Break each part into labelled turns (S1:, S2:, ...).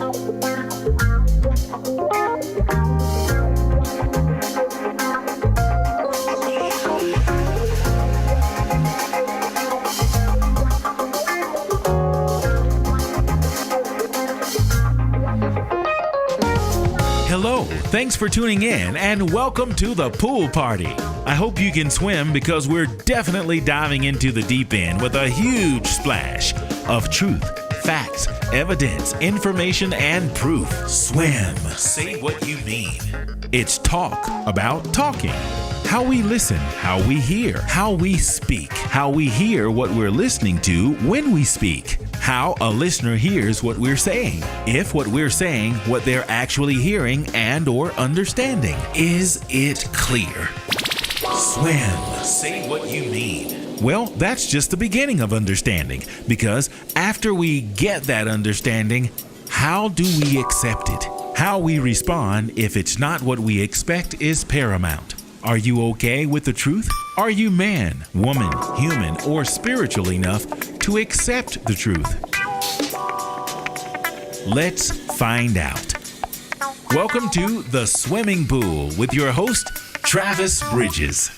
S1: Hello, thanks for tuning in and welcome to the pool party. I hope you can swim because we're definitely diving into the deep end with a huge splash of truth, facts, evidence, information, and proof. Swim. Say what you mean. It's talk about talking. How we listen, how we hear, how we speak, how we hear what we're listening to when we speak, how a listener hears what we're saying, if what we're saying, what they're actually hearing and or understanding. Is it clear? Swim. Say what you mean. Well, that's just the beginning of understanding, because after we get that understanding, how do we accept it? How we respond if it's not what we expect is paramount. Are you okay with the truth? Are you man, woman, human, or spiritual enough to accept the truth? Let's find out. Welcome to the Swimming Pool with your host, Travis Bridges.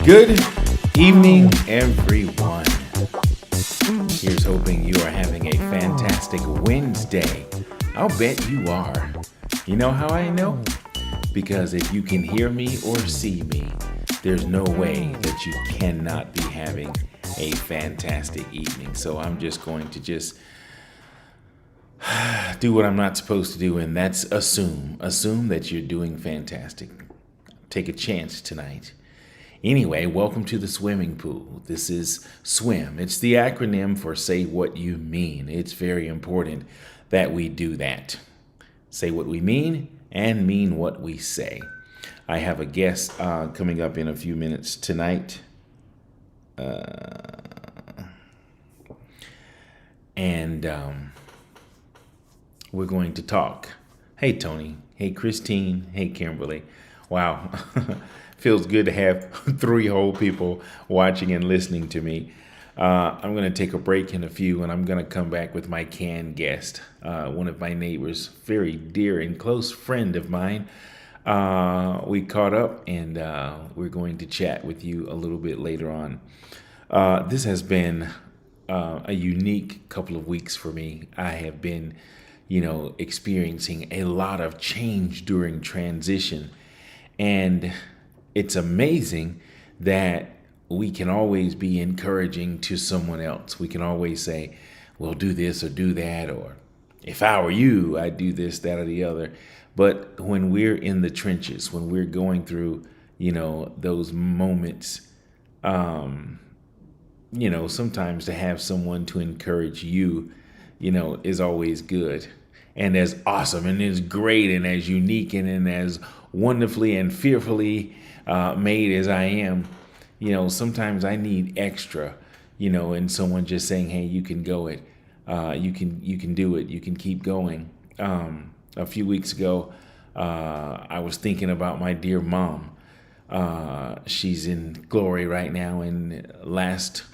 S2: Good evening, everyone. Here's hoping you are having a fantastic Wednesday. I'll bet you are. You know how I know? Because if you can hear me or see me, there's no way that you cannot be having a fantastic evening. So I'm just going to do what I'm not supposed to do, and that's assume that you're doing fantastic. Take a chance tonight. Anyway, welcome to the swimming pool. This is SWYM. It's the acronym for Say What You Mean. It's very important that we do that. Say what we mean and mean what we say. I have a guest coming up in a few minutes tonight. And we're going to talk. Hey, Tony. Hey, Christine. Hey, Kimberly. Wow. Feels good to have 3 whole people watching and listening to me. I'm going to take a break in a few, and I'm going to come back with my canned guest, one of my neighbors, very dear and close friend of mine. We caught up, and we're going to chat with you a little bit later on. This has been a unique couple of weeks for me. I have been, experiencing a lot of change during transition, and it's amazing that we can always be encouraging to someone else. We can always say, well, do this or do that, or if I were you, I'd do this, that, or the other. But when we're in the trenches, when we're going through, those moments, sometimes to have someone to encourage you, is always good. And as awesome and as great and as unique and as wonderfully and fearfully made as I am, sometimes I need extra, and someone just saying, hey, you can go it. You can do it. You can keep going. A few weeks ago, I was thinking about my dear mom. She's in glory right now, and last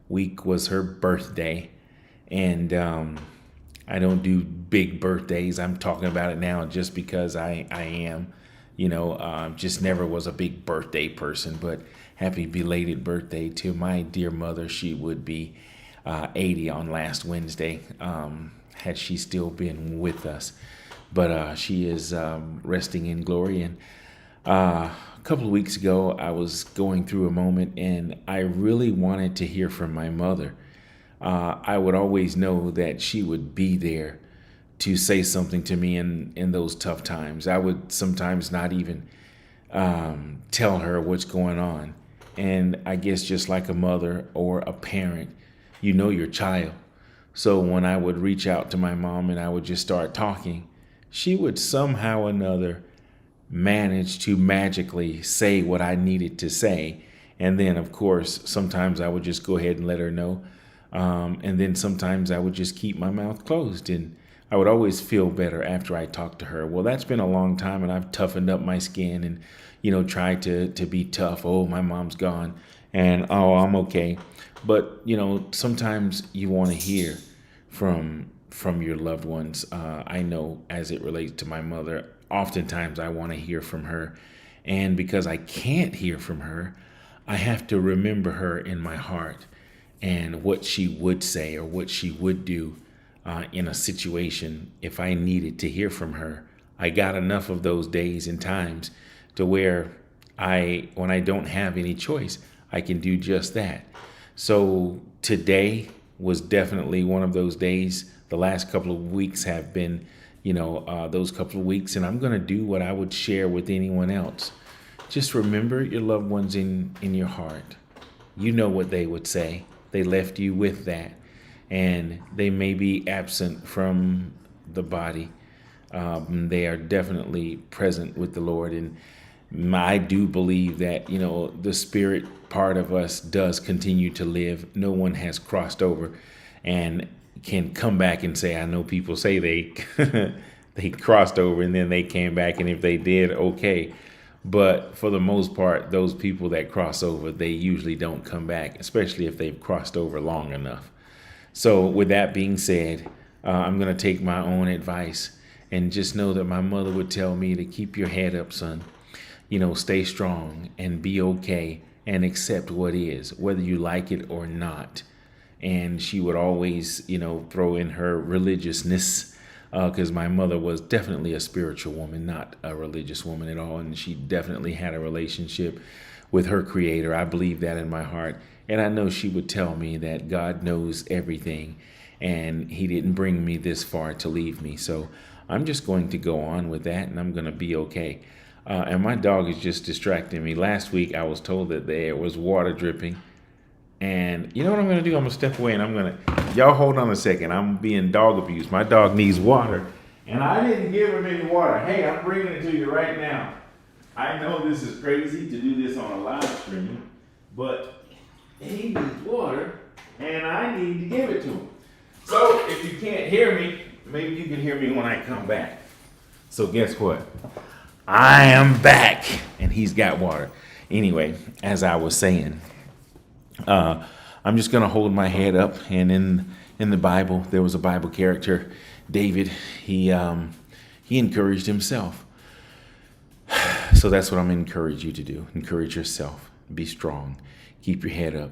S2: week was her birthday. And I don't do big birthdays. I'm talking about it now just because I am. Just never was a big birthday person, but happy belated birthday to my dear mother. She would be 80 on last Wednesday, had she still been with us. But she is resting in glory. And a couple of weeks ago, I was going through a moment, and I really wanted to hear from my mother. I would always know that she would be there to say something to me in those tough times. I would sometimes not even tell her what's going on. And I guess just like a mother or a parent, you know your child. So when I would reach out to my mom and I would just start talking, she would somehow or another manage to magically say what I needed to say. And then, of course, sometimes I would just go ahead and let her know. And then sometimes I would just keep my mouth closed. And I would always feel better after I talked to her. Well, that's been a long time, and I've toughened up my skin and, tried to be tough. Oh, my mom's gone, and oh, I'm okay. But, sometimes you want to hear from your loved ones. I know as it relates to my mother, oftentimes I want to hear from her. And because I can't hear from her, I have to remember her in my heart and what she would say or what she would do in a situation if I needed to hear from her. I got enough of those days and times to where when I don't have any choice, I can do just that. So today was definitely one of those days. The last couple of weeks have been, those couple of weeks, and I'm going to do what I would share with anyone else. Just remember your loved ones in your heart. You know what they would say. They left you with that, and they may be absent from the body. They are definitely present with the Lord, and I do believe that, the spirit part of us does continue to live. No one has crossed over and can come back and say, I know people say they they crossed over and then they came back, and if they did, okay. But for the most part, those people that cross over, they usually don't come back, especially if they've crossed over long enough. So with that being said, I'm going to take my own advice and just know that my mother would tell me to keep your head up, son. Stay strong and be okay and accept what is, whether you like it or not. And she would always, throw in her religiousness, because my mother was definitely a spiritual woman, not a religious woman at all. And she definitely had a relationship with her creator. I believe that in my heart. And I know she would tell me that God knows everything and he didn't bring me this far to leave me. So I'm just going to go on with that, and I'm going to be okay. And my dog is just distracting me. Last week, I was told that there was water dripping. And you know what I'm going to do? I'm going to step away, and y'all hold on a second. I'm being dog abused. My dog needs water, and I didn't give him any water. Hey, I'm bringing it to you right now. I know this is crazy to do this on a live stream, but he needs water, and I need to give it to him. So if you can't hear me, maybe you can hear me when I come back. So guess what? I am back, and he's got water. Anyway, as I was saying, I'm just going to hold my head up. And in the Bible, there was a Bible character, David. He encouraged himself. So that's what I'm going to encourage you to do. Encourage yourself. Be strong. Keep your head up.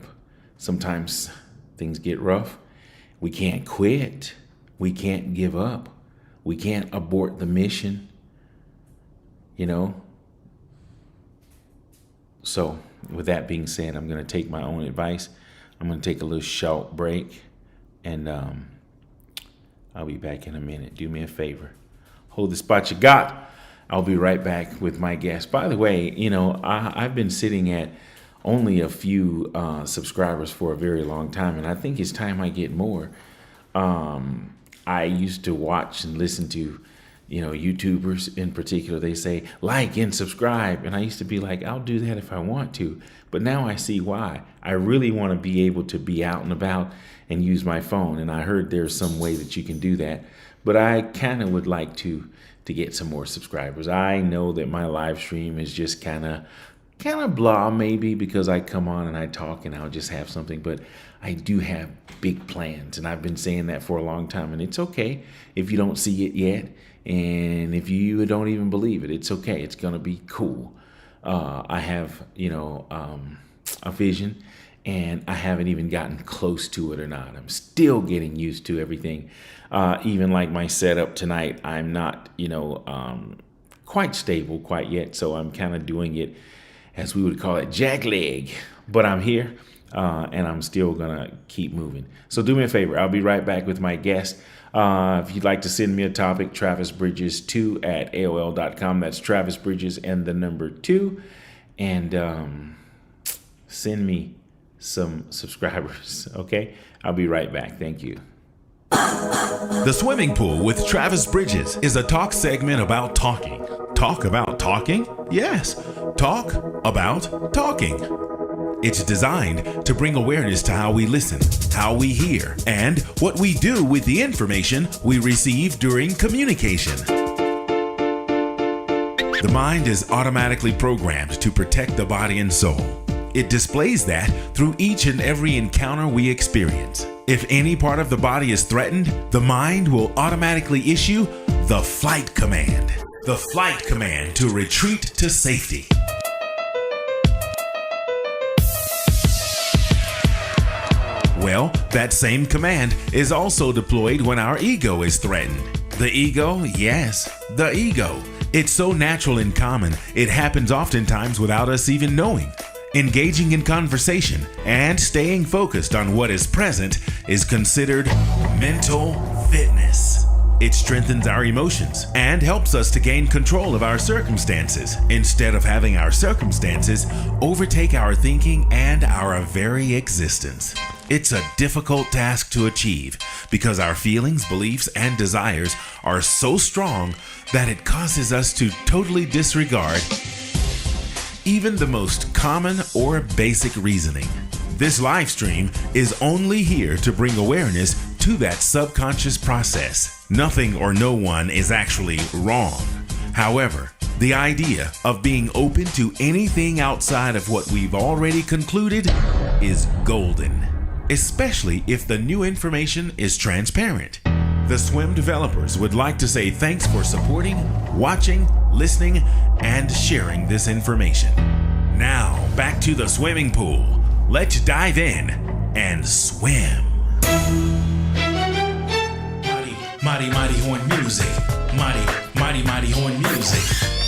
S2: Sometimes things get rough. We can't quit. We can't give up. We can't abort the mission. So with that being said, I'm going to take my own advice. I'm going to take a little short break, and I'll be back in a minute. Do me a favor. Hold the spot you got. I'll be right back with my guest. By the way, I've been sitting at only a few subscribers for a very long time, and I think it's time I get more. I used to watch and listen to YouTubers in particular. They say like and subscribe, and I used to be like, I'll do that if I want to, but now I see why. I really want to be able to be out and about and use my phone, and I heard there's some way that you can do that, but I kind of would like to get some more subscribers. I know that my live stream is just kind of blah, maybe because I come on and I talk and I'll just have something, but I do have big plans, and I've been saying that for a long time, and it's okay if you don't see it yet. And if you don't even believe it, it's okay. It's going to be cool. I have, a vision, and I haven't even gotten close to it or not. I'm still getting used to everything. Even like my setup tonight, I'm not, quite stable quite yet. So I'm kind of doing it, as we would call it, jackleg. But I'm here, and I'm still going to keep moving. So do me a favor. I'll be right back with my guest. If you'd like to send me a topic, travisbridges2@aol.com. That's Travis Bridges and the number 2. And send me some subscribers, okay? I'll be right back. Thank you.
S1: The Swimming Pool with Travis Bridges is a talk segment about talking. Talk about talking? Yes, talk about talking. It's designed to bring awareness to how we listen, how we hear, and what we do with the information we receive during communication. The mind is automatically programmed to protect the body and soul. It displays that through each and every encounter we experience. If any part of the body is threatened, the mind will automatically issue the flight command. The flight command to retreat to safety. Well, that same command is also deployed when our ego is threatened. The ego, yes, the ego. It's so natural and common, it happens oftentimes without us even knowing. Engaging in conversation and staying focused on what is present is considered mental fitness. It strengthens our emotions and helps us to gain control of our circumstances instead of having our circumstances overtake our thinking and our very existence. It's a difficult task to achieve because our feelings, beliefs, and desires are so strong that it causes us to totally disregard even the most common or basic reasoning. This live stream is only here to bring awareness to that subconscious process. Nothing or no one is actually wrong. However, the idea of being open to anything outside of what we've already concluded is golden, especially if the new information is transparent. The SWYM developers would like to say thanks for supporting, watching, listening, and sharing this information. Now, back to the swimming pool. Let's dive in and swim. Mighty horn music. Mighty horn music.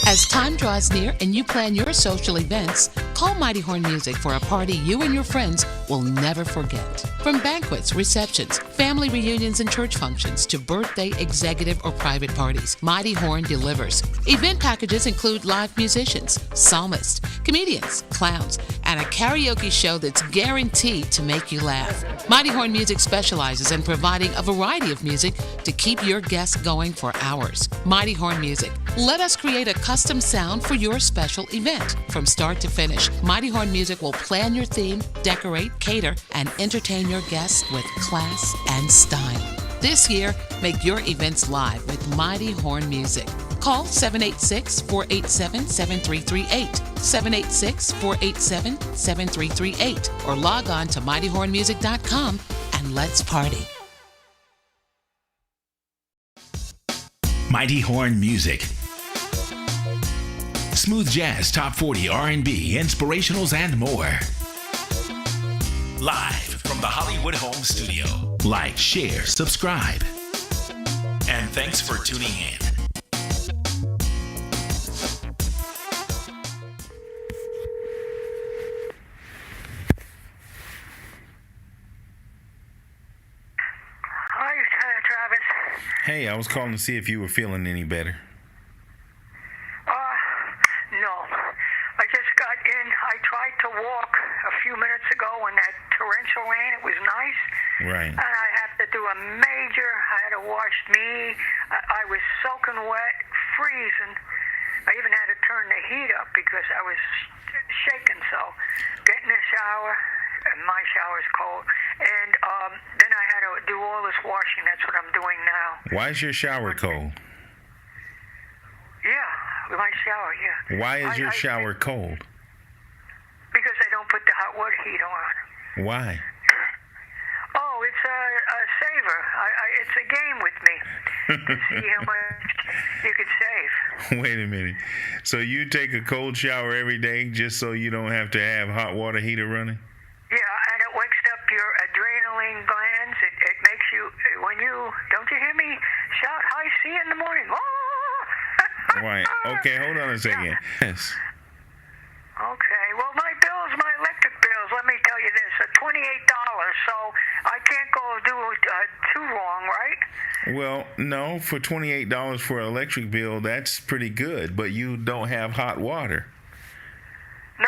S3: As time draws near and you plan your social events, call Mighty Horn Music for a party you and your friends will never forget. From banquets, receptions, family reunions, and church functions to birthday, executive, or private parties, Mighty Horn delivers. Event packages include live musicians, psalmists, comedians, clowns, and a karaoke show that's guaranteed to make you laugh. Mighty Horn Music specializes in providing a variety of music to keep your guests going for hours. Mighty Horn Music. Let us create a custom sound for your special event. From start to finish, Mighty Horn Music will plan your theme, decorate, cater, and entertain your guests with class and style. This year, make your events live with Mighty Horn Music. Call 786-487-7338, 786-487-7338, or log on to mightyhornmusic.com and let's party.
S1: Mighty Horn Music. Smooth jazz, top 40, R&B, inspirationals, and more. Live from the Hollywood Home Studio. Like, share, subscribe. And thanks for tuning in.
S4: Hi, Travis.
S2: Hey, I was calling to see if you were feeling any better.
S4: No. I just got in. I tried to walk a few minutes ago when that torrential rain. It was nice.
S2: Right.
S4: And I had to do a major. I had to wash me. I was soaking wet, freezing. I even had to turn the heat up because I was shaking. So, get in the shower. And my shower's cold. And then I had to do all this washing. That's what I'm doing now.
S2: Why is your shower cold?
S4: Yeah, my shower, yeah.
S2: Why is your shower cold?
S4: Because I don't put the hot water heater on.
S2: Why?
S4: Oh, it's a saver. It's a game with me to see how much you could save.
S2: Wait a minute. So you take a cold shower every day just so you don't have to have hot water heater running?
S4: Yeah, and it wakes up your adrenaline glands. It makes you, when you, don't you hear me shout, hi, see you in the morning. Oh!
S2: Right. Okay, hold on a second.
S4: Yeah.
S2: Yes.
S4: Okay. Well, my bills, my electric bills, let me tell you this, are $28, so I can't go do too wrong, right?
S2: Well, no, for $28 for an electric bill, that's pretty good, but you don't have hot water.
S4: No.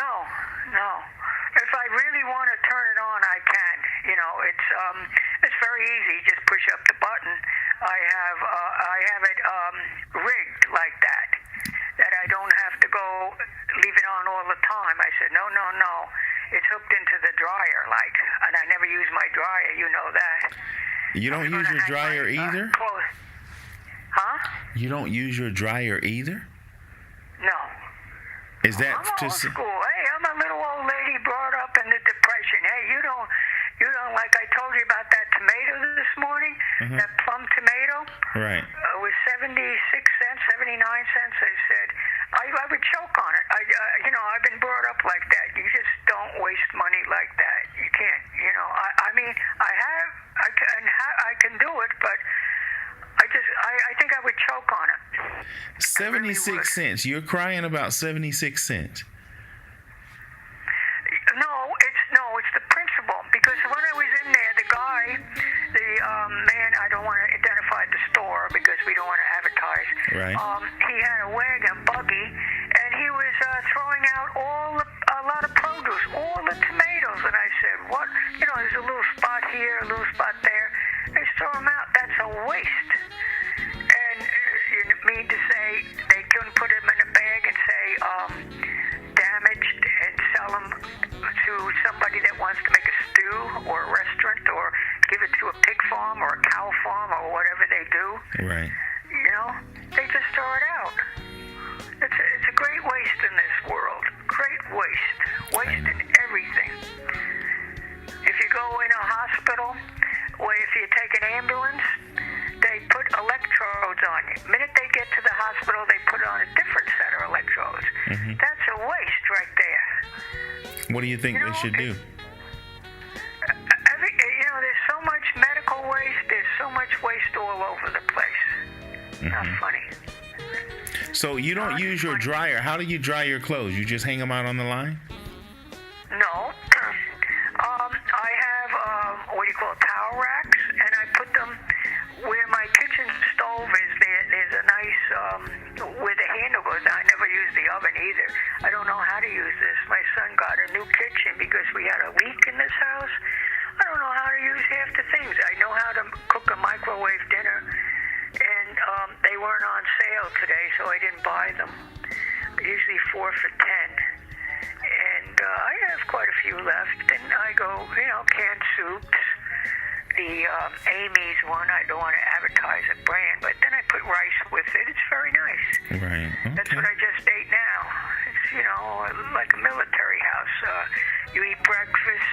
S4: If I really want to turn it on, I can. You know, it's very easy. Just push up the button. I have it rigged like that I don't have to go leave it on all the time. I said, no. it's hooked into the dryer, like, and I never use my dryer. You know that.
S2: You don't use your dryer either?
S4: Huh?
S2: You don't use your dryer either?
S4: No.
S2: Is that
S4: I'm old school. Hey, I'm a little old lady brought up in the Depression. Hey, you don't like I told you about that tomato this morning, that plum tomato.
S2: Right.
S4: It was 76 cents, 79 cents. They said I would choke on it. I've been brought up like that. You just don't waste money like that. You can't. I can do it, but I think I would choke on it.
S2: 76 cents. You're crying about 76 cents.
S4: No, it's the principle. Because when I was in there, the guy, man, I don't want to identify the store because we don't want to advertise.
S2: Right.
S4: He had a wagon buggy, and he was throwing out a lot of produce, all the tomatoes. And I said, what? There's a little spot here, a little spot there. They just throw them out. That's a waste. And you mean to say they couldn't put them in a bag and say damaged and sell them to somebody that wants to make a stew or a restaurant or give it to a pig farm or a cow farm or whatever they do.
S2: Right.
S4: They just throw it out. It's a great waste in this world. Great waste. Waste in everything. If you go in a hospital or if you take an ambulance, they put electrodes on you. The minute they get to the hospital, they put on a different set of electrodes. That's a waste right there.
S2: What do you think they should do?
S4: There's so much medical waste. There's so much waste all over the place. Not funny.
S2: So you don't use your dryer. How do you dry your clothes? You just hang them out on the line?
S4: No. I have, towel racks, and I put them where my kitchen stove is. There's a nice, where the handle goes down. I never use the oven either. I don't know how to use this. My son got a new kitchen because we had a leak in this house. I don't know how to use half the things. I know how to cook a microwave dinner, and they weren't on sale today, so I didn't buy them. Usually 4 for $10. And I have quite a few left. And I go, canned soups. The Amy's one, I don't want to advertise a brand, but then I put rice with it. It's very nice.
S2: Right. Okay.
S4: That's what I just ate now. It's, like a military house. You eat breakfast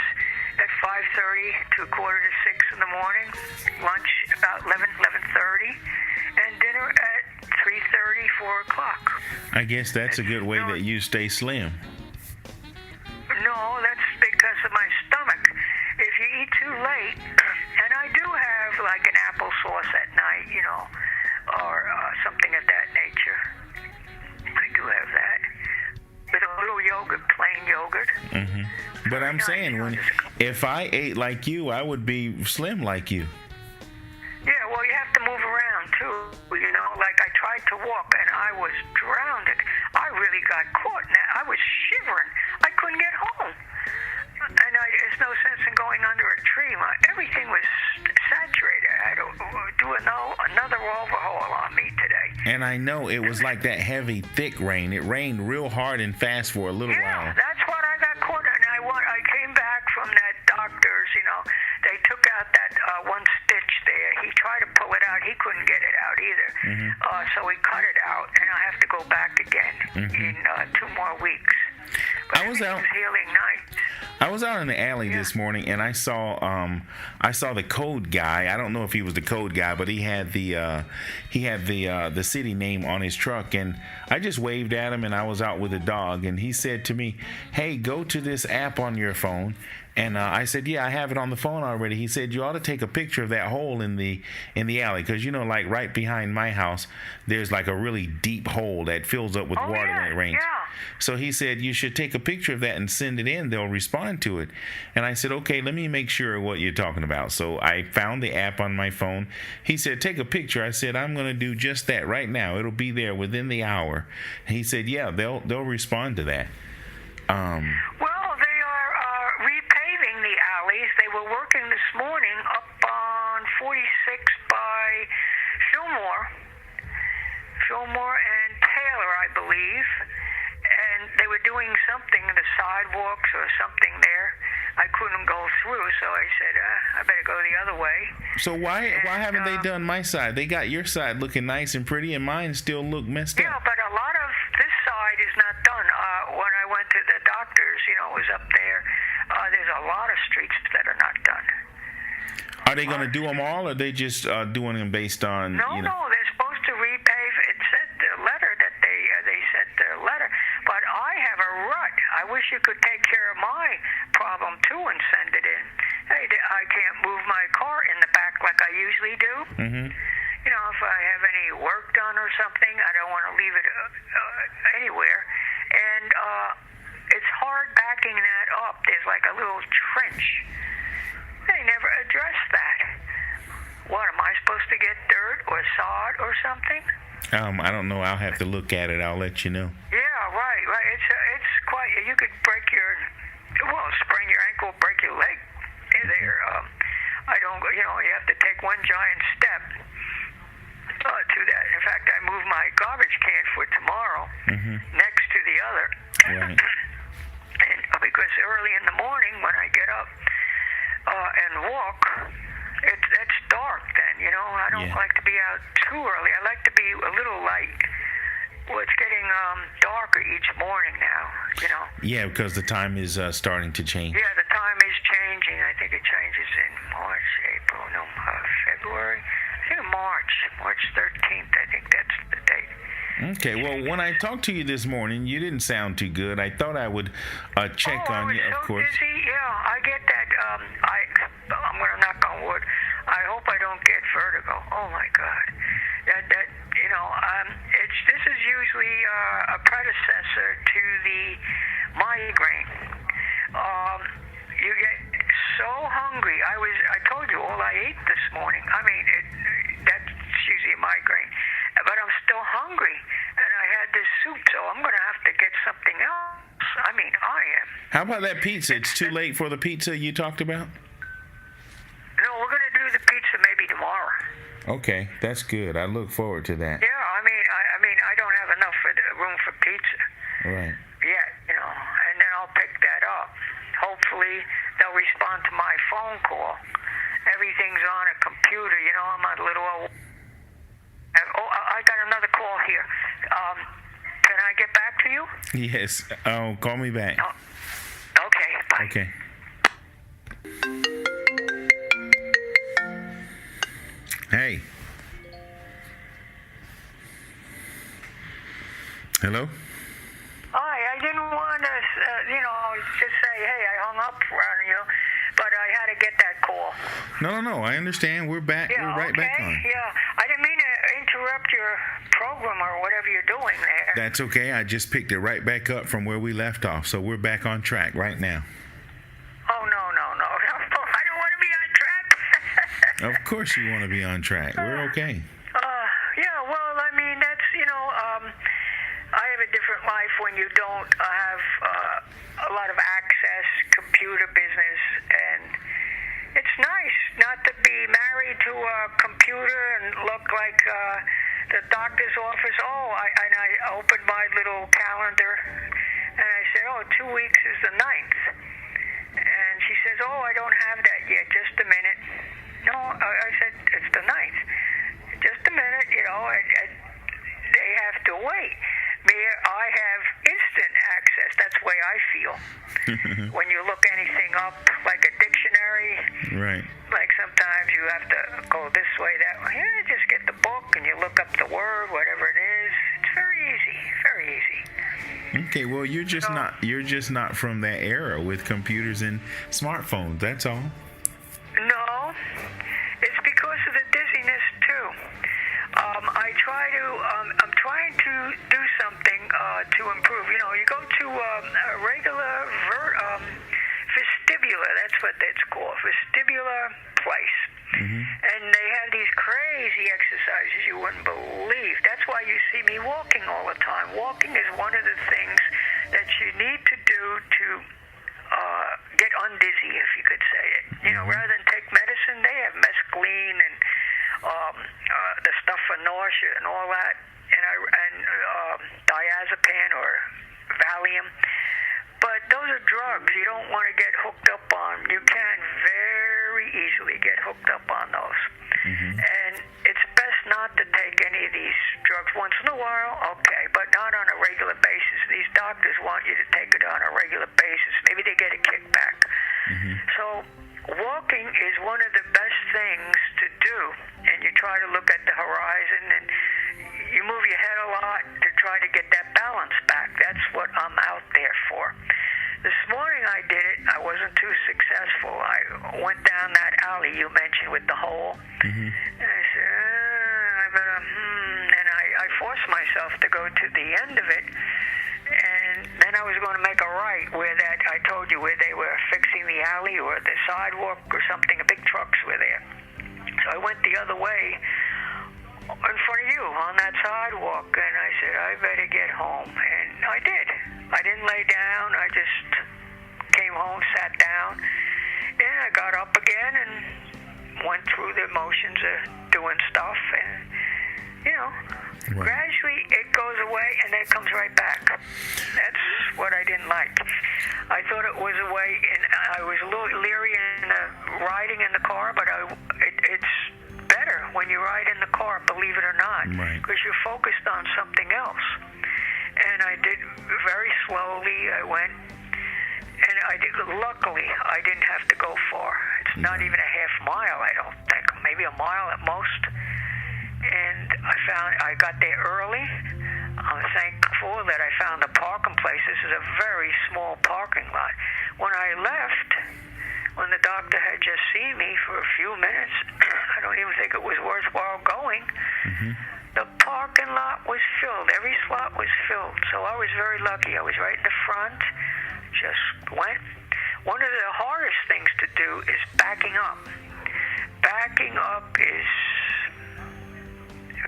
S4: at 5:30 to 5:45 in the morning, lunch about 11:30, and dinner at 3:30, 4 o'clock.
S2: I guess that's a good way that you stay slim.
S4: No, that's because of my stomach. If you eat too late, and I do have like an applesauce at night, or something of that nature. I do have that. With a little yogurt, plain yogurt.
S2: But I'm saying, if I ate like you, I would be slim like you.
S4: Yeah, well, you have to move around too. Like I tried to walk and I was drowned. I really got caught. I was shivering. I couldn't get home. And there's no sense in going under a tree. Everything was saturated. I had to do another overhaul on me today.
S2: And I know it was like that heavy, thick rain. It rained real hard and fast for a little while.
S4: Yeah, that's what I got caught in. I came back from that doctor's, they took out that one stitch there. He tried to pull it out. He couldn't get it out either. So he cut it out, and I have to go back again in 2 more weeks. But
S2: I was out.
S4: Healing night.
S2: I was out in the alley this morning, and I saw the code guy. I don't know if he was the code guy, but he had the city name on his truck, and I just waved at him, and I was out with a dog, and he said to me, "Hey, go to this app on your phone." And I said, "Yeah, I have it on the phone already." He said, "You ought to take a picture of that hole in the alley, because like right behind my house, there's like a really deep hole that fills up with water when it rains."
S4: Yeah.
S2: So he said, "You should take a picture of that and send it in. They'll respond to it." And I said, "Okay, let me make sure what you're talking about." So I found the app on my phone. He said, "Take a picture." I said, "I'm going to do just that right now. It'll be there within the hour." He said, "Yeah, they'll respond to that."
S4: Well, they are repaving the alleys. They were working this morning up on 46 by Fillmore and Taylor, I believe. And they were doing something, the sidewalks or something there. I couldn't go through, so I said, I better go the other way.
S2: So why haven't they done my side? They got your side looking nice and pretty, and mine still look messed
S4: Yeah,
S2: up.
S4: but a lot of this side is not done. When I went to the doctors, it was up there. There's a lot of streets that are not done.
S2: Are they going to do them all, or are they just doing them based on?
S4: No, they're supposed to repave. It said the letter that they sent the letter, but I have a rut. I wish you could take care of my problem too and send it in. Hey, I can't move my car in the back like I usually do.
S2: Mm-hmm.
S4: If I have any work done or something, I don't want to leave it anywhere. And it's hard backing that up. There's like a little trench. They never address that. What, am I supposed to get dirt or sod or something?
S2: I don't know. I'll have to look at it. I'll let you know.
S4: Yeah, right. It's quite. You could sprain your ankle, break your leg. There. I don't. You have to take one giant step to that. In fact, I moved my garbage can for tomorrow next to the other.
S2: Right.
S4: And because early in the morning when I get up and walk, it's dark then. I don't like to be out too early. I like to be a little light. Well, it's getting darker each morning now.
S2: Yeah, because the time is starting to change.
S4: Yeah, the time is changing. I think it changes in March, April, February. I think March 13th. I think that's the date.
S2: Okay, well, when I talked to you this morning, you didn't sound too good. I thought I would check on you, of course.
S4: Busy. Yeah, I get that. I'm going to knock on wood. I hope I don't get vertigo. Oh my God, this is usually a predecessor to the migraine. You get so hungry. I told you all I ate this morning. I mean, that's usually a migraine. But I'm still hungry, and I had this soup, so I'm going to have to get something else. I mean, I am.
S2: How about that pizza? It's too late for the pizza you talked about?
S4: No, we're going to do the pizza maybe tomorrow.
S2: Okay, that's good. I look forward to that.
S4: Yeah, I mean, I don't have enough room for pizza.
S2: Right.
S4: Yet, and then I'll pick that up. Hopefully, they'll respond to my phone call. Everything's on a computer. I'm a little old. I got another call here. Can I get back to you?
S2: Yes. Call me back.
S4: Oh, okay. Bye.
S2: Okay. Hey. Hello?
S4: Hi, I didn't want to, just say, hey, I hung up on you, but I had to get that call.
S2: No, I understand. We're back.
S4: Yeah,
S2: We're right back on.
S4: Yeah, I didn't mean to interrupt your program or whatever you're doing there.
S2: That's okay. I just picked it right back up from where we left off, so we're back on track right now.
S4: Oh, no. I don't want to be on track.
S2: Of course you want to be on track. We're okay.
S4: Yeah, well, I mean, that's, I have a different life when you don't have a lot of access, computer business, and it's nice not to be married to a computer and look like the doctor's office. And I opened my little calendar, and I said, 2 weeks is the 9th. And she says, I don't have that yet. Just a minute. No, I said, it's the 9th. Just a minute, and they have to wait. I have instant access. That's the way I feel. When you look anything up, like a dictionary,
S2: right?
S4: Like sometimes you have to go this way, that way. Yeah, just get the book and you look up the word, whatever it is. It's very easy. Very easy.
S2: Okay, well, you're just not from that era with computers and smartphones. That's all.
S4: No, it's because of the dizziness too. I'm trying to do something to improve. You go to a regular vestibular. That's what it's called, vestibular place. Mm-hmm. And they have these crazy exercises you wouldn't believe. That's why you see me walking all the time. Walking is one of the things that you need to do to get undizzy, if you could say it. Rather than take medicine, they have mescaline and the stuff for nausea and all that, and diazepam or Valium. But those are drugs you don't want to get hooked up on. You can very easily get hooked up on those. And it's best not to take any of these drugs once in a while, okay, but not on a regular basis. These doctors want you to take it on a regular basis. Maybe they get a kickback. So walking is one of the best things to do, and you try to look at the horizon, and you move your head a lot to try to get that balance back. That's what I'm out there for. This morning I did it. I wasn't too successful. I went down that alley you mentioned with the hole. And I said, I better, and I forced myself to go to the end of it. And then I was going to make a right where that, I told you, where they were fixing the alley or the sidewalk or something. Big trucks were there. So I went the other way in front of you on that sidewalk, and I said, I better get home. And I did. I didn't lay down. I just came home, sat down, and I got up again and went through the motions of doing stuff. And, you know, gradually it goes away and then it comes right back. That's what I didn't like. I thought it was a way, and I was a little leery in riding in the car, but it's better when you ride in the car, believe it or not, because you're focused on something else. And I did very slowly. I went, and luckily, I didn't have to go far. It's not even a half mile, I don't think, maybe a mile at most. And I got there early. I'm thankful that I found a parking place. This is a very small parking lot. When I left, when the doctor had just seen me for a few minutes, I don't even think it was worthwhile going. The parking lot was filled. Every slot was filled. So I was very lucky. I was right in the front. Just went. One of the hardest things to do is backing up. Backing up is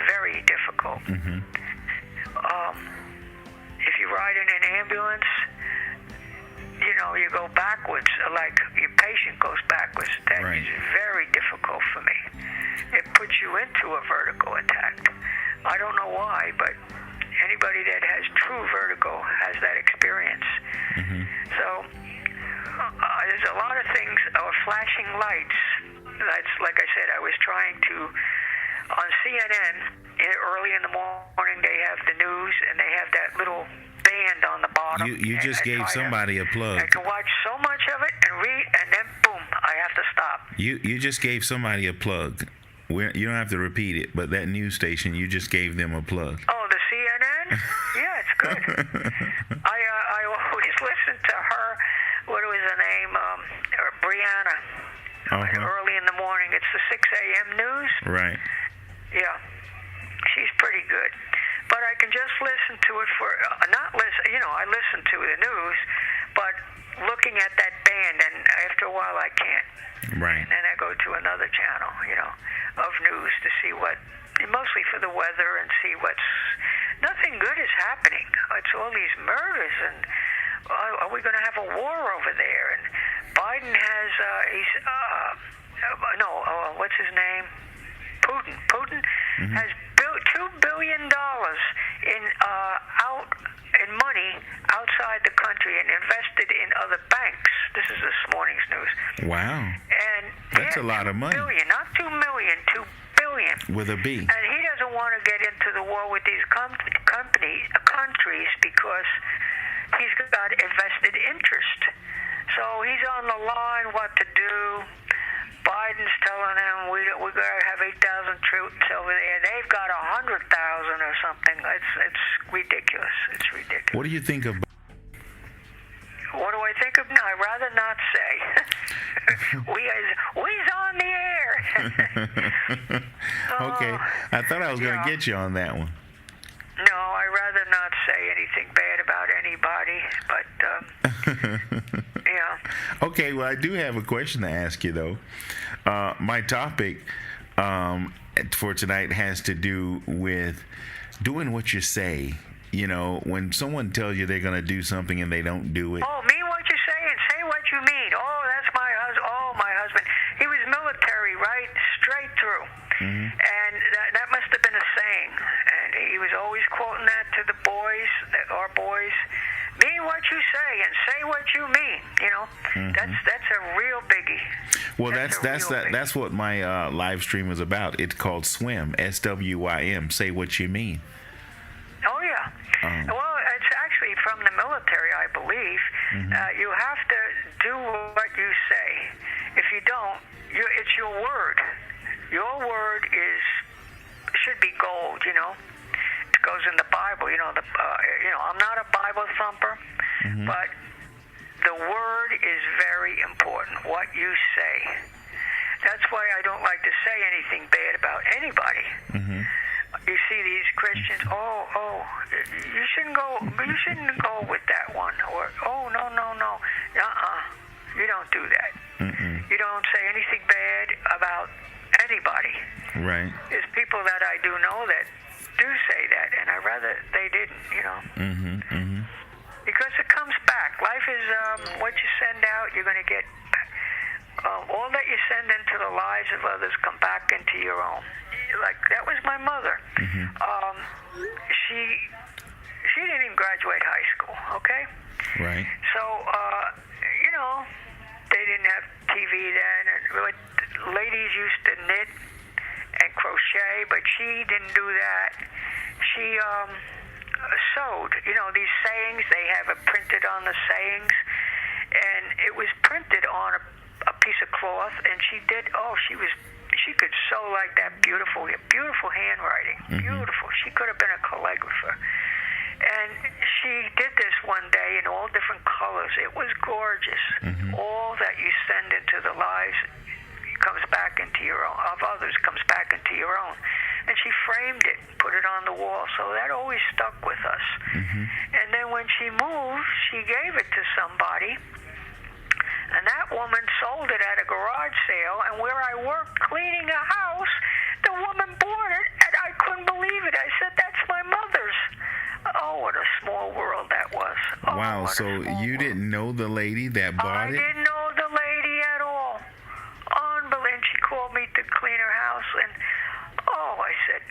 S4: very difficult. If you ride in an ambulance, you know, you go backwards, like your patient goes backwards. That is very difficult for me. It puts you into a vertigo attack. I don't know why, but anybody that has true vertigo has that experience. So there's a lot of things, flashing lights. That's, like I said, I was trying to, on CNN, early in the morning, they have the news, and they have that little band on the bottom.
S2: You just gave somebody a plug.
S4: I can watch so much of it and read, and then boom, I have to stop.
S2: You just gave somebody a plug. You don't have to repeat it, but that news station, you just gave them a plug.
S4: Oh, the CNN? Yeah, it's good. I always listen to her. What was her name? Brianna. Early in the morning. It's the 6 a.m. news.
S2: Right.
S4: Yeah. She's pretty good. But I can just listen to it for, not listen, you know, I listen to the news, but looking at that band, and after a while I can't.
S2: Right.
S4: And then I go to another channel, you know, of news to see what, mostly for the weather and see nothing good is happening. It's all these murders, and are we going to have a war over there? And Biden has, what's his name? Putin has $2 billion in money outside the country and invested in other banks. This is this morning's news.
S2: Wow.
S4: And
S2: that's a lot of money.
S4: Billion, not 2 million, 2 billion.
S2: With a B.
S4: And he doesn't want to get into the war with these countries because he's got invested interest. So he's on the line what to do. Biden's telling him we got to have 8,000 troops over there. They've got 100,000 or something. It's ridiculous. It's ridiculous.
S2: What do you think of?
S4: What do I think of? No, I'd rather not say. We's on the air.
S2: Okay, I thought I was going to get you on that one.
S4: No, I'd rather not say anything bad about anybody, but yeah.
S2: Okay, well, I do have a question to ask you, though. My topic for tonight has to do with doing what you say. You know, when someone tells you they're going to do something and they don't do it.
S4: Oh, mean what you say and say what you mean. Oh, that's my husband. Oh, my husband. He was military, right? Straight through. And that must have been a saying. And he was always quoting that to the boys, our boys. Mean what you say and say what you mean. You know, that's a real biggie.
S1: Well, that's what my live stream is about. It's called SWYM, SWYM. Say what you mean.
S4: Oh yeah. Well, it's actually from the military, I believe. You have to do what you say. If you don't, it's your word. Your word should be gold. You know, it goes in the Bible. You know, I'm not a Bible thumper, but the word is very important. What you say. That's why I don't like to say anything bad about anybody. You see these Christians, you shouldn't go with that one, or no, you don't do that. You don't say anything bad about anybody.
S1: Right.
S4: There's people that I do know that do say that, and I'd rather they didn't, you know. Because it comes back. Life is what you send out, you're going to get back. All that you send into the lives of others come back into your own. Like, that was my mother. She didn't even graduate high school, okay?
S1: Right.
S4: So, you know, they didn't have TV then. And ladies used to knit and crochet, but she didn't do that. She sewed. You know, these sayings, they have it printed on the sayings, and it was printed on a piece of cloth, and she could sew like that. Beautiful handwriting. Beautiful. She could have been a calligrapher. And she did this one day in all different colors. It was gorgeous. All that you send into the lives comes back into your own, of others comes back into your own. And she framed it, put it on the wall. So that always stuck with us. And then when she moved, she gave it to somebody. And that woman sold it at a garage sale, and where I worked cleaning a house, the woman bought it, and I couldn't believe it. I said, that's my mother's. Oh, what a small world that was. Oh,
S1: wow, so you didn't know the lady that bought it?
S4: I didn't know the lady at all. Unbelievable. She called me to clean her house, and, I said,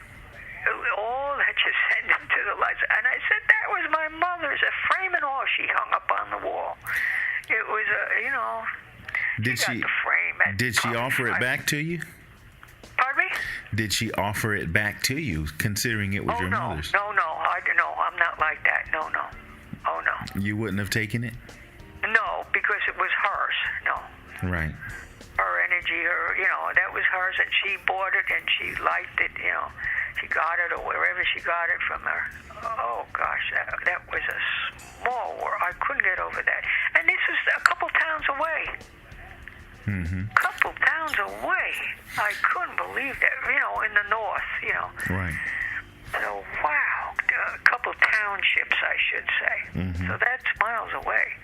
S4: all that you send into the lights. And I said, that was my mother's. A frame and all she hung up on the wall. It was
S1: Did she offer it back to you?
S4: Pardon me?
S1: Did she offer it back to you, considering it was your mother's?
S4: No, I'm not like that. No. Oh, no.
S1: You wouldn't have taken it?
S4: No, because it was hers. No.
S1: Right.
S4: Her energy, that was hers, and she bought it, and she liked it, She got it, or wherever she got it from her. Oh, gosh, that was a small world. I couldn't get over that. And this was a couple towns away. Couple towns away. I couldn't believe that, in the north,
S1: Right.
S4: So, wow, a couple townships, I should say. So that's miles away.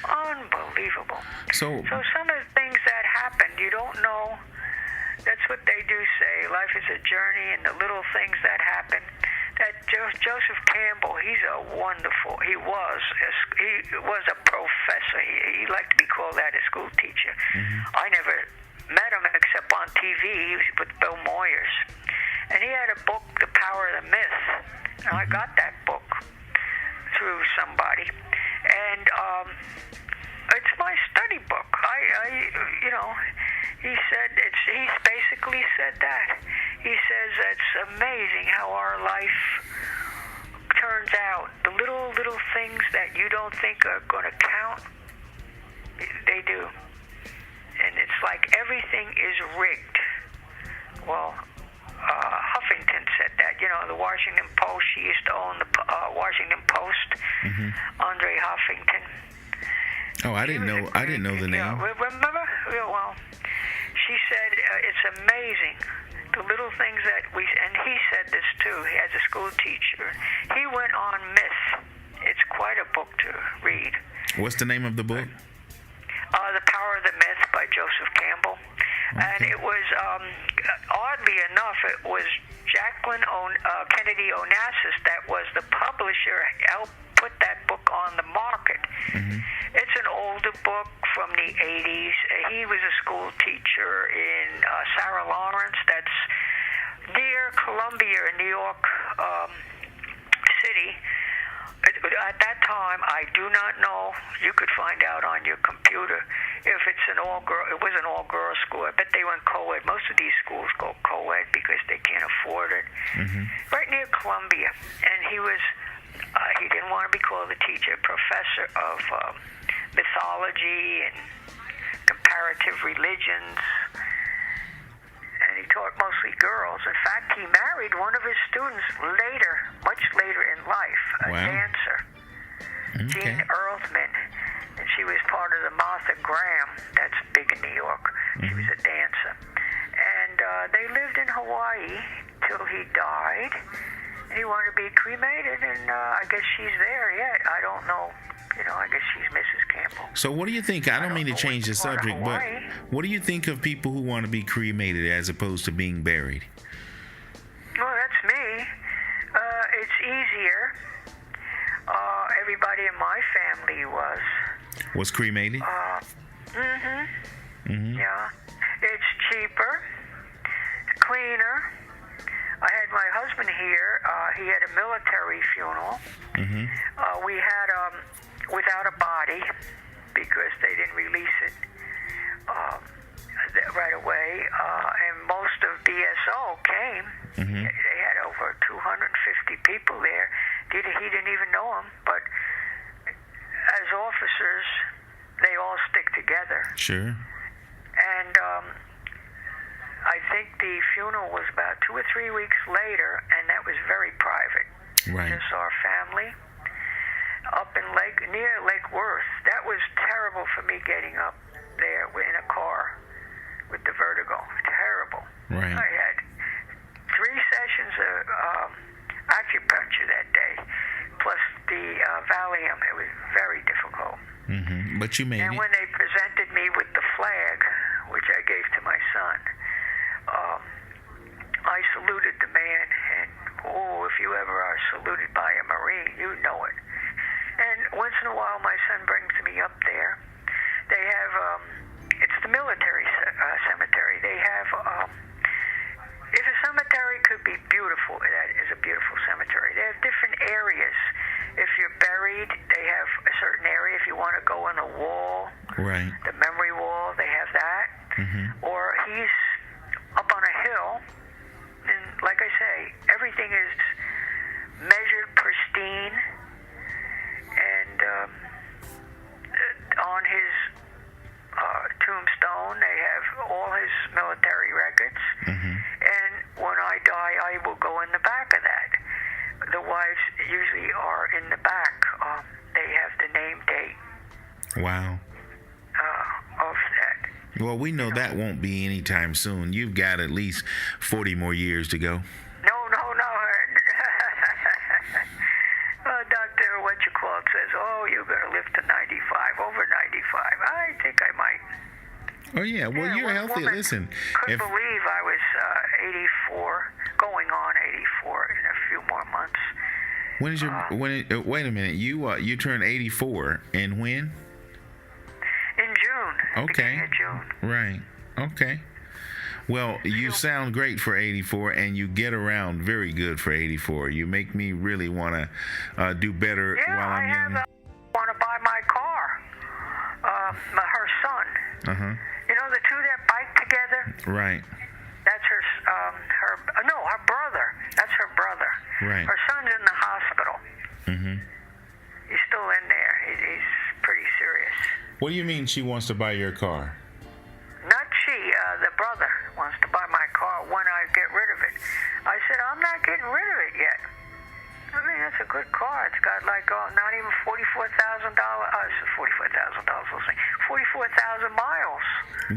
S4: Unbelievable.
S1: So
S4: some of the things that happened, you don't know. That's what they do say. Life is a journey, and the little things that happen. That Joseph Campbell, he was a professor. He liked to be called that, a school teacher. I never met him except on TV. He was with Bill Moyers. And he had a book, The Power of the Myth. And I got that book through somebody. And it's my study book. He basically said that. He says it's amazing how our life turns out. The little things that you don't think are going to count, they do. And it's like everything is rigged. Well, Huffington said that. The Washington Post. She used to own the Washington Post. Andre Huffington.
S1: Oh, I didn't know the name.
S4: Remember? Well, she said it's amazing the little things that and he said this too. He as a school teacher. He went on myth. It's quite a book to read.
S1: What's the name of the book?
S4: The Power of the Myth by Joseph Campbell. Okay. And it was, oddly enough, it was Jacqueline Kennedy Onassis that was the publisher, helped put that book on the market. It's an older book from the 80s. He was a school teacher in Sarah Lawrence, that's near Columbia in New York City. at that time, I do not know. You could find out on your computer if it's an all-girl. It was an all-girls school. I bet they went co-ed. Most of these schools go co-ed because they can't afford it. Right near Columbia, and he was. He didn't want to be called a teacher, professor of mythology and comparative religions. And he taught mostly girls. In fact, he married one of his students later, much later in life, a dancer, Jean Earthman. And she was part of the Martha Graham. That's big in New York. She was a dancer. And they lived in Hawaii till he died. And he wanted to be cremated, and I guess she's there yet. I don't know. I guess she's Mrs. Campbell.
S1: So what do you think? I don't mean to change the subject, but what do you think of people who want to be cremated as opposed to being buried?
S4: Well, that's me. It's easier. Everybody in my family was
S1: cremated?
S4: Yeah. It's cheaper, cleaner. I had my husband here. He had a military funeral. We had without a body because they didn't release it right away. And most of BSO came. They had over 250 people there. He didn't even know them, but as officers, they all stick together.
S1: Sure.
S4: And I think the funeral was about 2 or 3 weeks later, and that was very private.
S1: Right.
S4: Just our family up in near Lake Worth. That was terrible for me getting up there in a car with the vertigo. Terrible.
S1: Right.
S4: I had 3 sessions of acupuncture that day, plus the Valium. It was very difficult.
S1: But you made it.
S4: And when they presented me with the flag, which I gave to my son, I saluted the man, and if you ever are saluted by a Marine, you know it. And once in a while, my son brings me up there. They have, it's the military cemetery. They have, if a cemetery could be beautiful, that is a beautiful cemetery. They have different areas. If you're buried, they have a certain area. If you want to go on a wall,
S1: right,
S4: the memory wall, they have that. Or he's up on a hill, and like I say, everything is measured, pristine, and on his tombstone they have all his military records, and when I die I will go in the back of that. The wives usually are in the back. They have the name date.
S1: Wow.
S4: Of that.
S1: Well, we know that won't be anytime soon. You've got at least 40 more years to go.
S4: No. Dr. What-you-call-it says, you're going to live to 95, over 95. I think I might.
S1: Oh, yeah. Well, you're healthy. Listen.
S4: Couldn't believe I was 84, going on 84 in a few more months.
S1: When is your, wait a minute. You turned 84, and when?
S4: In June.
S1: Okay.
S4: Beginning of June.
S1: Right. Okay. Well, you sound great for 84, and you get around very good for 84. You make me really want to do better while I'm young.
S4: I want to buy my car. Her son. You know, the two that bike together?
S1: Right.
S4: That's her brother. That's her brother.
S1: Right.
S4: Her son's in the hospital. He's still in there. He's pretty serious.
S1: What do you mean she wants to buy your car?
S4: Not she, the brother wants to buy my car when I get rid of it. I said, I'm not getting rid of it yet. I mean, that's a good car. It's got not even $44,000. 44,000 miles.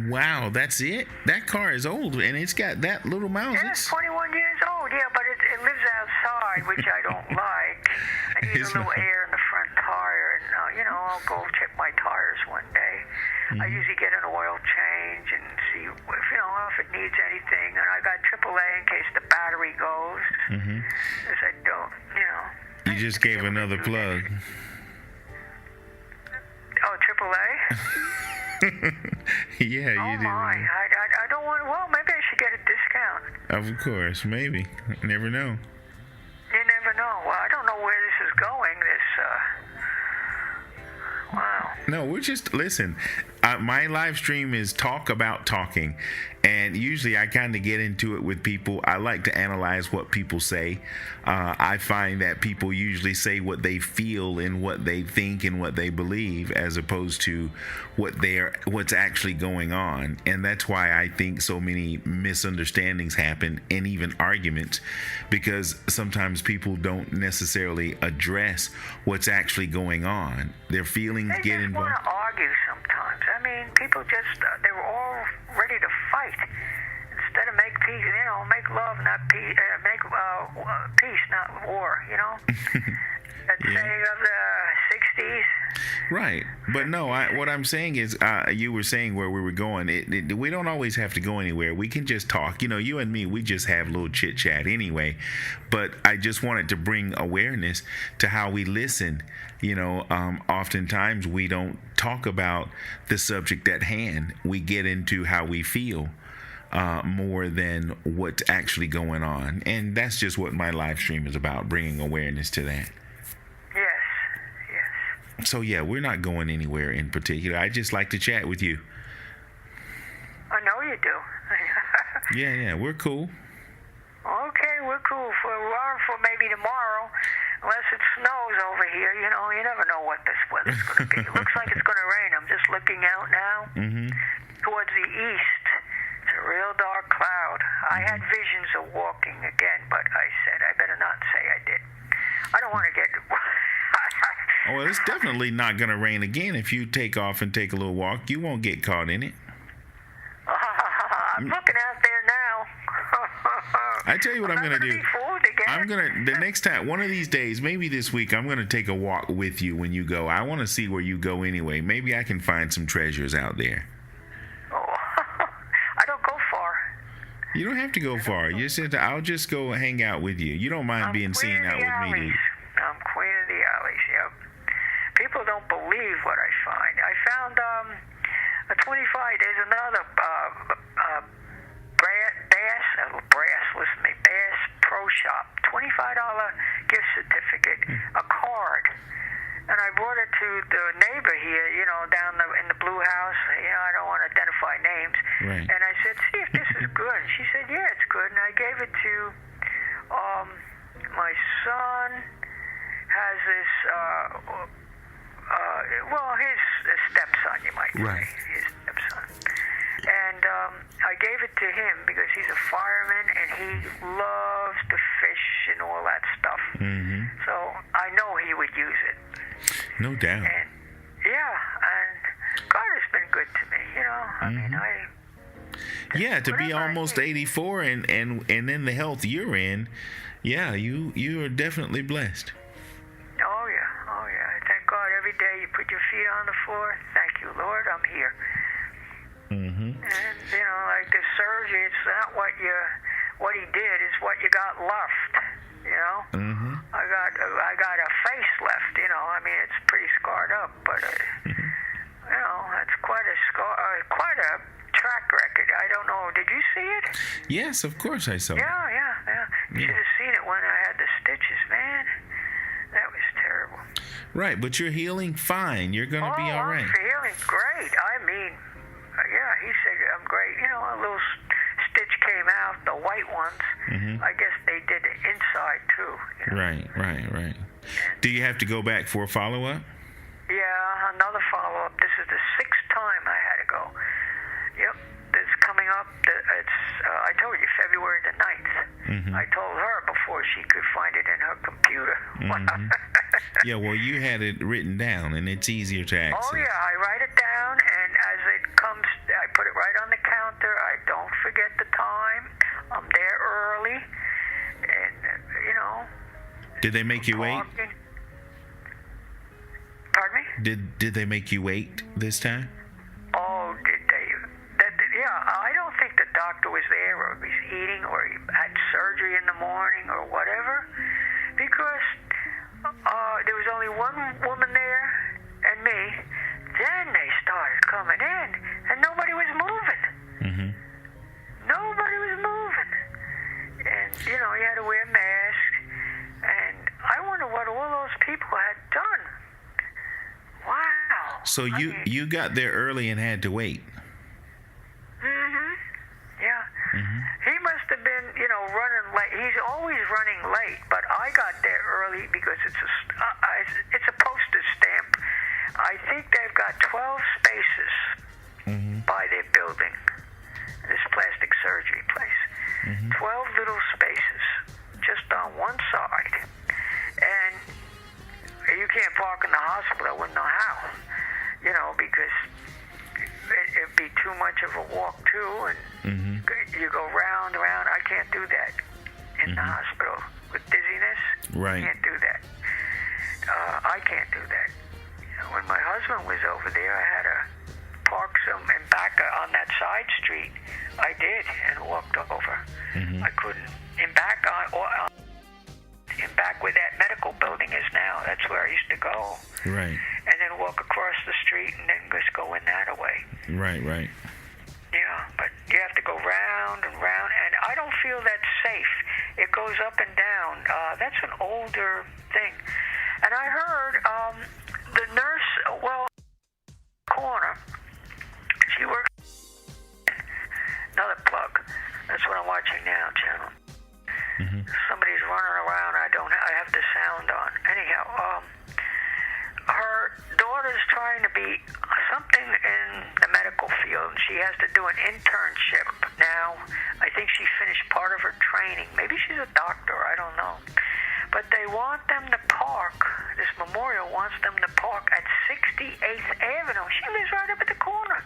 S1: Wow, that's it? That car is old, and it's got that little miles.
S4: Yeah, it's 21 years old, yeah, but it lives outside, which I don't like. I need a little air in the front tire, and, I'll go check my tires one day. I usually get an oil change and see if it needs anything, and I got AAA in case the battery goes. Because I don't,
S1: You just gave another plug.
S4: Oh, AAA?
S1: Yeah, you did.
S4: Oh, my. I don't want... Well, maybe I should get a discount.
S1: Of course, maybe. You never know.
S4: You never know. Well, I don't know where this is going, this
S2: No, we're just, listen, my live stream is talk about talking. And usually I kind of get into it with people. I like to analyze what people say. I find that people usually say what they feel and what they think and what they believe, as opposed to what's actually going on. And that's why I think so many misunderstandings happen, and even arguments, because sometimes people don't necessarily address what's actually going on. Their feelings get involved.
S4: They just want to argue sometimes. I mean, people just, they were all ready to fight. Instead of make peace, make love, not peace, make peace, not war, That saying of the 60s.
S2: Right. But no, what I'm saying is, you were saying where we were going. We don't always have to go anywhere. We can just talk. You and me, we just have a little chit chat anyway. But I just wanted to bring awareness to how we listen. Oftentimes we don't talk about the subject at hand. We get into how we feel more than what's actually going on. And that's just what my live stream is about, bringing awareness to that.
S4: Yes.
S2: So, yeah, we're not going anywhere in particular. I just like to chat with you.
S4: I know you do.
S2: Yeah, we're cool.
S4: Okay, we're cool for maybe tomorrow, unless it snows over here. You never know what this weather's going to be. It looks like it's going to rain. I'm just looking out now towards the east. It's a real dark cloud. I had visions of walking again, but I said I better not say I did. I don't want to get...
S2: Oh, well, it's definitely not going to rain again. If you take off and take a little walk, you won't get caught in it.
S4: I'm looking out there now.
S2: I tell you what I'm going to do. The next time, one of these days, maybe this week, I'm going to take a walk with you when you go. I want to see where you go anyway. Maybe I can find some treasures out there.
S4: Oh, I don't go far.
S2: You don't have to go far. You said I'll just go hang out with you. You don't mind being seen out with me, do you?
S4: I'm queen of the alleys, yep. People don't believe what I find. I found a 25. There's another Bass Pro Shop, $25 gift certificate, a card. And I brought it to the neighbor here, down in the blue house. I don't want to identify names.
S2: Right.
S4: And I said, see if this is good. And she said, yeah, it's good. And I gave it to my son. Has this, his stepson, you might say.
S2: Right.
S4: His stepson. And I gave it to him because he's a fireman and he loves to fish and all that stuff. Mm-hmm. So I know he would use it.
S2: No doubt.
S4: And, and God has been good to me, I mean,
S2: Yeah, to be almost 84 and in the health you're in, you are definitely blessed.
S4: Oh, yeah. Thank God every day you put your feet on the floor. Thank you, Lord, I'm here. And like the surgery, it's not what he did, it's what you got left. I got a face left. I mean, it's pretty scarred up, but that's quite a scar, quite a track record. I don't know. Did you see it?
S2: Yes, of course I saw it.
S4: Yeah. You should have seen it when I had the stitches, man. That was terrible.
S2: Right, but you're healing fine. You're gonna be all right.
S4: I'm feeling great. I mean. He said I'm great. A little stitch came out, the white ones. I guess they did the inside too.
S2: Right. Do you have to go back for a follow-up?
S4: Yeah, another follow-up. This is the 6th time I had to go. Yep, it's coming up. I told you, February the 9th. I told her before she could find it in her computer.
S2: Yeah, well, you had it written down, and it's easier to access.
S4: Oh, yeah, I write it down, and as it comes, I put it right on the counter. I don't forget the time. I'm there early, and,
S2: Did they make you wait?
S4: Pardon me?
S2: Did they make you wait this time?
S4: Oh, did they? I don't think the doctor was there, or he was eating, or he had surgery in the morning, or whatever, because there was only one woman there and me. Then they started coming in, and nobody was moving. Nobody was moving. And, you had to wear masks. And I wonder what all those people had done. Wow.
S2: So you got there early and had to wait.
S4: Yeah. He must have been, running late. He's always running late, but I got there early because it's a postage stamp. I think they've got 12 spaces by their building, this plastic surgery place. 12 little spaces just on one side. And you can't park in the hospital. I wouldn't know how, because it'd be too much of a walk, too, and you go round. I can't do that in the hospital with dizziness.
S2: Right.
S4: Can't do that. I can't do that. When my husband was over there, I had to park and back on that side street. I did, and walked over. I couldn't. In back where that medical building is now, that's where I used to go.
S2: Right.
S4: And then walk across the street and then just go in that way.
S2: Right.
S4: Yeah, but you have to go round and round, and I don't feel that's safe. It goes up and down. That's an older thing. And I heard the nurse, corner, she works, another plug. That's what I'm watching now, channel. Somebody's running around. I have the sound on. Anyhow, her daughter's trying to be something in the medical field. She has to do an internship now. I think she finished part of her training. Maybe she's a doctor. I don't know. But they want them to park. This memorial wants them to park at 68th Avenue. She lives right up at the corner.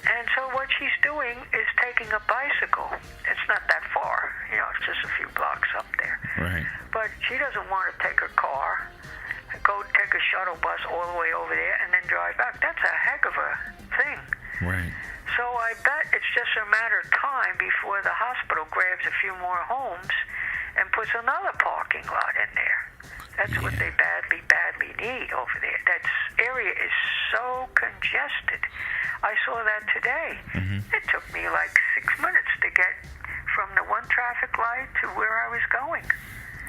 S4: And so what she's doing is taking a bicycle. It's not that far. It's just a few blocks up there.
S2: Right.
S4: But she doesn't want to take her car, go take a shuttle bus all the way over there, and then drive back. That's a heck of a thing.
S2: Right.
S4: So I bet it's just a matter of time before the hospital grabs a few more homes and puts another parking lot in there. That's what they badly need over there. That area is so congested. I saw that today. It took me like 6 minutes to get from the one traffic light to where I was going.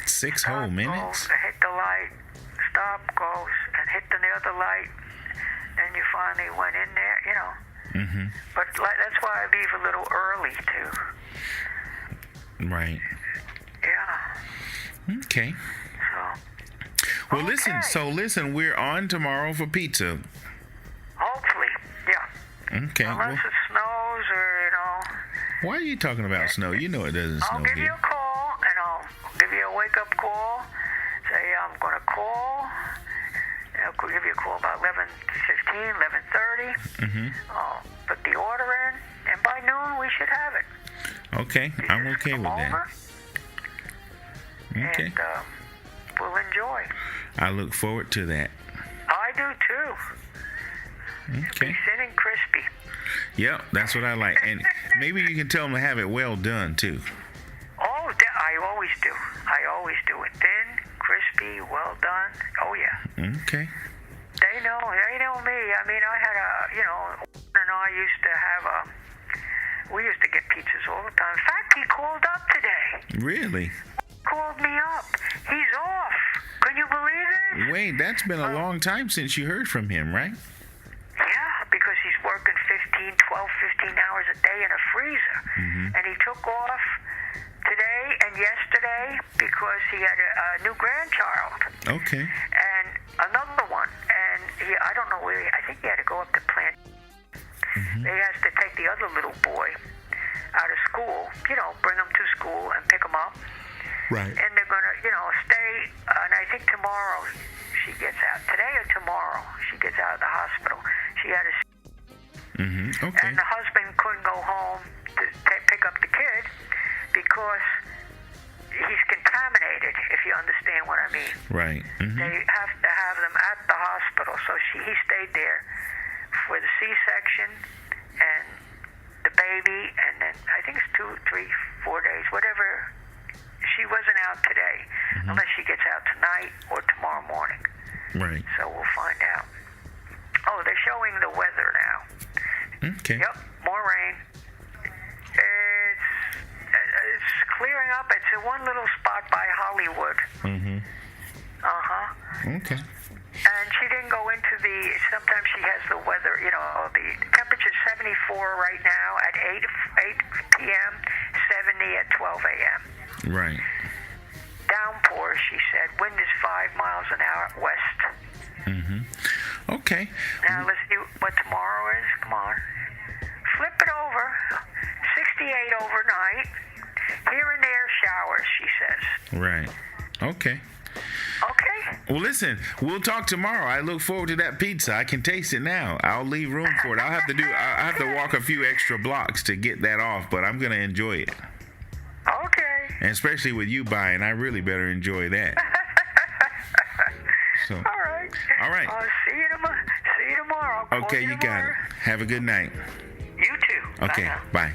S2: 6 whole minutes?
S4: Goes, hit the light, stop, goes, and hit the other light, and you finally went in there, But that's why I leave a little early, too.
S2: Right.
S4: Yeah.
S2: Okay.
S4: So.
S2: Well, listen, we're on tomorrow for pizza.
S4: Hopefully, yeah.
S2: Okay.
S4: Unless it snows or,
S2: Why are you talking about snow? You know it doesn't
S4: I'll
S2: snow
S4: give
S2: here.
S4: you a call, and I'll give you a wake-up call. Say I'm going to call. I'll give you a call about 11:15, 11:30. I'll put the order in, and by noon we should have it.
S2: Okay, I'm okay with that.
S4: Over,
S2: Okay.
S4: And we'll enjoy.
S2: I look forward to that.
S4: I do, too.
S2: Okay.
S4: Be thin and crispy.
S2: Yep, that's what I like. And maybe you can tell them to have it well done, too.
S4: Oh, I always do. I always do it. Thin, crispy, well done. Oh, yeah.
S2: Okay.
S4: They know me. I mean, I had and I used to have we used to get pizzas all the time. In fact, he called up today.
S2: Really?
S4: Called me up. He's off. Can you believe it?
S2: Wait, that's been a long time since you heard from him, right?
S4: Yeah, because he's working 15 hours a day in a freezer. And he took off today and yesterday because he had a new grandchild.
S2: Okay.
S4: And another one. And I don't know where, I think he had to go up to Plant. He has to take the other little boy out of school, bring him to school and pick him up.
S2: Right.
S4: And they're going to, stay, and I think tomorrow she gets out. Today or tomorrow she gets out of the hospital. She had a...
S2: Okay.
S4: And the husband couldn't go home to pick up the kid because he's contaminated, if you understand what I mean.
S2: Right.
S4: They have to have them at the hospital. So he stayed there for the C-section and the baby, and then I think it's 2, 3, 4 days, whatever. She wasn't out today, unless she gets out tonight or tomorrow morning.
S2: Right.
S4: So we'll find out. Oh, they're showing the weather now.
S2: Okay.
S4: Yep, more rain. It's clearing up. It's in one little spot by Hollywood.
S2: Okay.
S4: And she didn't go into sometimes she has the weather, the temperature's 74 right now at 8 p.m., 70 at 12 a.m.
S2: Right.
S4: Downpour, she said. Wind is 5 miles an hour west.
S2: Okay.
S4: Now let's see what tomorrow is. Come on. Flip it over. 68 overnight. Here and there showers, she says.
S2: Right. Okay.
S4: Okay?
S2: Well, listen, we'll talk tomorrow. I look forward to that pizza. I can taste it now. I'll leave room for it. I have to walk a few extra blocks to get that off, but I'm going to enjoy it.
S4: Okay.
S2: And especially with you buying, I really better enjoy that. So.
S4: All right.
S2: All right.
S4: I'll see you tomorrow.
S2: Okay, you got it. Have a good night.
S4: You too.
S2: Okay,
S4: Bye now.
S2: bye.